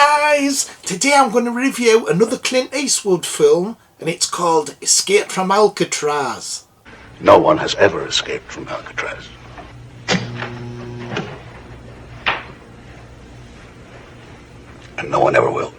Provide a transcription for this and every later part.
guys! Today I'm going to review another Clint Eastwood film, and it's called Escape from Alcatraz. No one has ever escaped from Alcatraz. And no one ever will.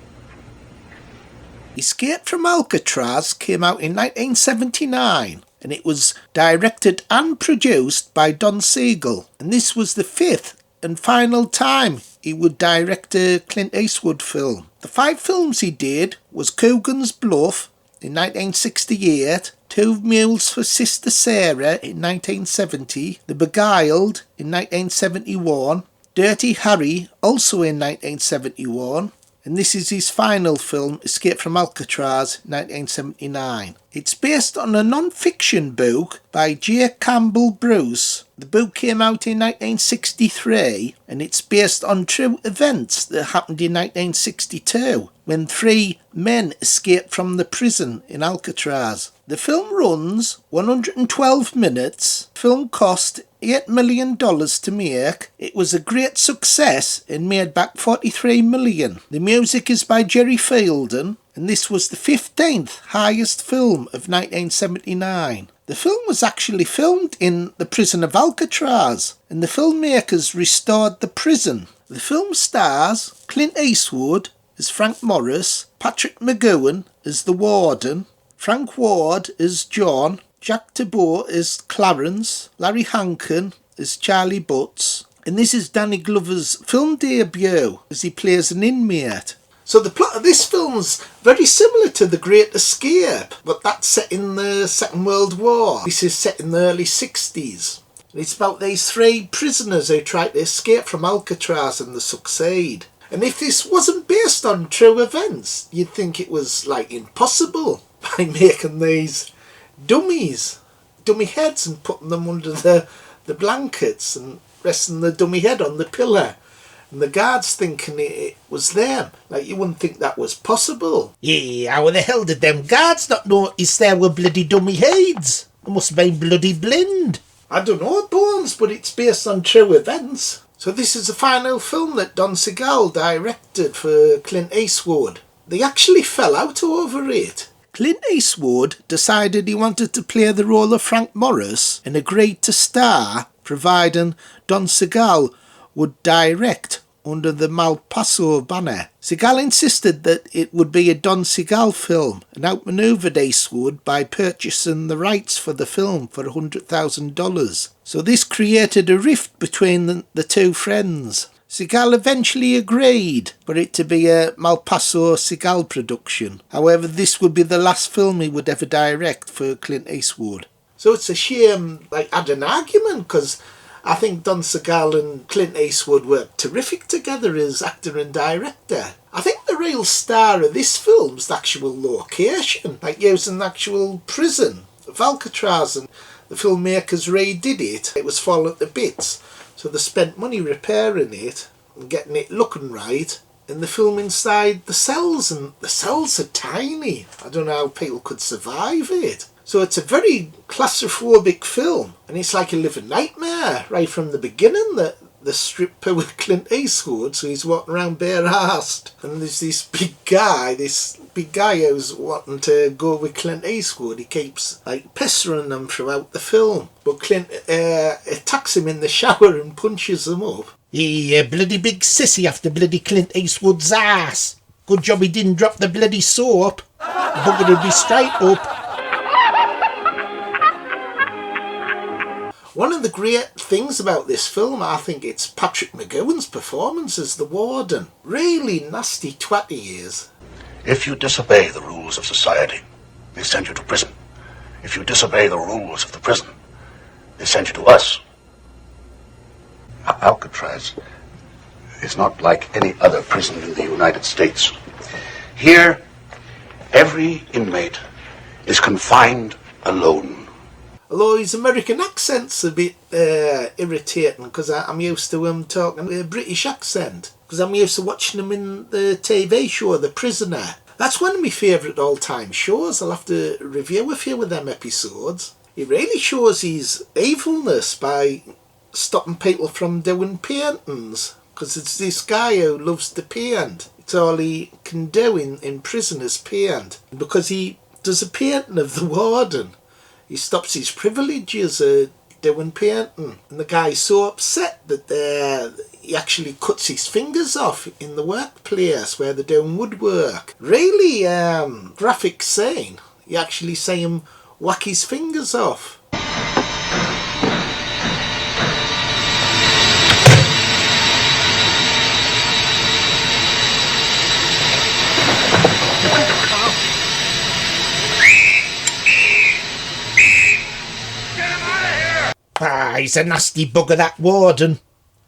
Escape from Alcatraz came out in 1979, and it was directed and produced by Don Siegel, and this was the fifth and final time he would direct a Clint Eastwood film. The 5 films he did was Coogan's Bluff in 1968, Two Mules for Sister Sarah in 1970, The Beguiled in 1971, Dirty Harry also in 1971, and this is his final film, Escape from Alcatraz, 1979. It's based on a non-fiction book by Campbell Bruce. The book came out in 1963, and it's based on true events that happened in 1962, when 3 men escaped from the prison in Alcatraz. The film runs 112 minutes. Film cost $8 million to make. It was a great success and made back $43 million. The music is by Jerry Felden, and this was the 15th highest film of 1979. The film was actually filmed in the prison of Alcatraz, and the filmmakers restored the prison. The film stars Clint Eastwood as Frank Morris, Patrick McGoohan as the warden, Frank Ward as John, Jack Tabor as Clarence, Larry Hankin as Charlie Butts, and this is Danny Glover's film debut as he plays an inmate. So the plot of this film's very similar to The Great Escape, but that's set in the Second World War. This is set in the early 60s. And it's about these 3 prisoners who try to escape from Alcatraz and they succeed. And if this wasn't based on true events, you'd think it was like impossible by making these dummy heads and putting them under the blankets and resting the dummy head on the pillar. And the guards thinking it was them. Like, you wouldn't think that was possible. Yeah, how the hell did them guards not notice there were bloody dummy heads? They must have been bloody blind. I don't know, Bones, but it's based on true events. So this is the final film that Don Siegel directed for Clint Eastwood. They actually fell out over it. Clint Eastwood decided he wanted to play the role of Frank Morris and agreed to star, providing Don Siegel would direct under the Malpaso banner. Siegel insisted that it would be a Don Siegel film and outmaneuvered Eastwood by purchasing the rights for the film for $100,000. So this created a rift between the 2 friends. Siegel eventually agreed for it to be a Malpaso Siegel production. However, this would be the last film he would ever direct for Clint Eastwood. So it's a shame I had an argument, because I think Don Siegel and Clint Eastwood were terrific together as actor and director. I think the real star of this film's the actual location, like using the actual prison of Alcatraz, and the filmmakers redid it. It was falling to bits, so they spent money repairing it and getting it looking right. And the film inside the cells, and the cells are tiny. I don't know how people could survive it. So it's a very claustrophobic film, and it's like a living nightmare right from the beginning. That the stripper with Clint Eastwood, so he's walking around bare-assed, and there's this big guy who's wanting to go with Clint Eastwood. He keeps like pestering them throughout the film, but Clint attacks him in the shower and punches him up. Yeah, bloody big sissy after bloody Clint Eastwood's ass. Good job he didn't drop the bloody soap. Bugger would be straight up. One of the great things about this film, I think, it's Patrick McGoohan's performance as the warden. Really nasty twat he is. If you disobey the rules of society, they send you to prison. If you disobey the rules of the prison, they send you to us. Alcatraz is not like any other prison in the United States. Here, every inmate is confined alone. Although his American accent's a bit irritating, because I'm used to him talking a British accent. Because I'm used to watching him in the TV show, The Prisoner. That's one of my favourite all-time shows. I'll have to review a few of them episodes. He really shows his evilness by stopping people from doing paintings. Because it's this guy who loves to paint. That's all he can do in prison is paint. And because he does a painting of the warden, he stops his privileges doing painting. And the guy's so upset that he actually cuts his fingers off in the workplace where they're doing woodwork. Really graphic scene. You actually see him whack his fingers off. He's a nasty bugger, that warden.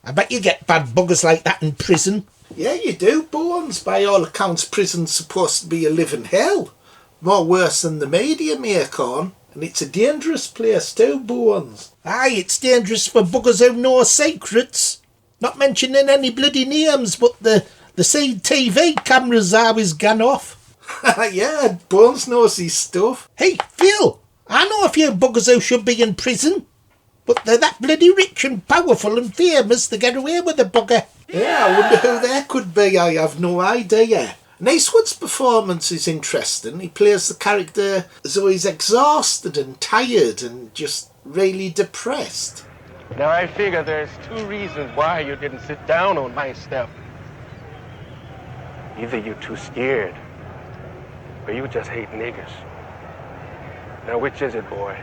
I bet you get bad buggers like that in prison. Yeah, you do, Bones. By all accounts, prison's supposed to be a living hell. More worse than the media make on. And it's a dangerous place too, Bones. Aye, it's dangerous for buggers who know secrets. Not mentioning any bloody names, but the CTV cameras always gone off. Yeah, Bones knows his stuff. Hey, Phil, I know a few buggers who should be in prison. But they're that bloody rich and powerful and famous they get away with the bugger. Yeah, I wonder who there could be. I have no idea. And Eastwood's performance is interesting. He plays the character as though he's exhausted and tired and just really depressed. Now I figure there's two reasons why you didn't sit down on my step. Either you're too scared, or you just hate niggers. Now which is it, boy?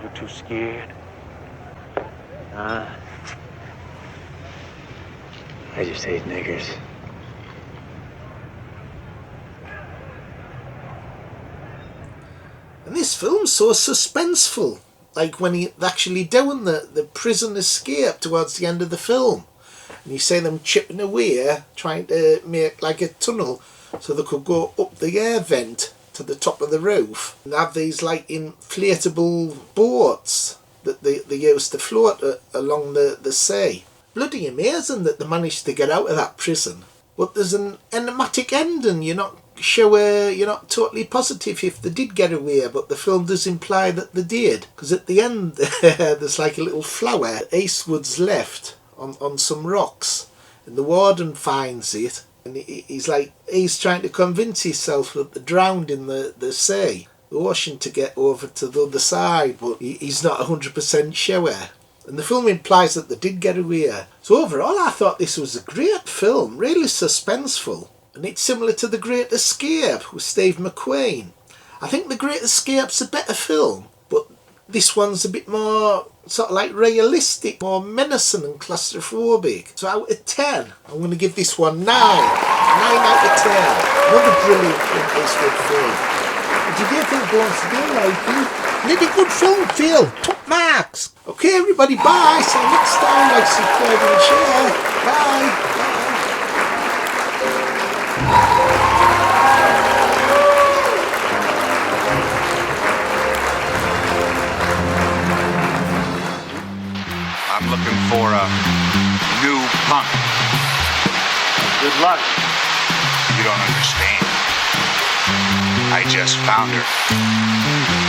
You too scared? I just hate niggers. And this film's so suspenseful. Like when he's actually doing the prison escape towards the end of the film. And you see them chipping away, trying to make like a tunnel so they could go up the air vent to the top of the roof and have these like inflatable boats that they used to float along the sea. Bloody amazing that they managed to get out of that prison. But there's an enigmatic ending. You're not sure, you're not totally positive if they did get away, but the film does imply that they did. Because at the end there's like a little flower Eastwood's left on some rocks, and the warden finds it. And he's trying to convince himself that they're drowned in the sea, the ocean, to get over to the other side, but he's not 100% sure. And the film implies that they did get away. So overall, I thought this was a great film, really suspenseful. And it's similar to The Great Escape with Steve McQueen. I think The Great Escape's a better film, but this one's a bit more sort of like realistic, more menacing and claustrophobic. So out of 10, I'm going to give this one 9. 9 out of 10. Another brilliant Clint Eastwood film. What did you think, Bones? Did you like it? Really good film, Phil. Top marks. Okay, everybody, bye. See you next time. Like, subscribe and share. Bye. I'm looking for a new punk. Good luck. You don't understand. I just found her.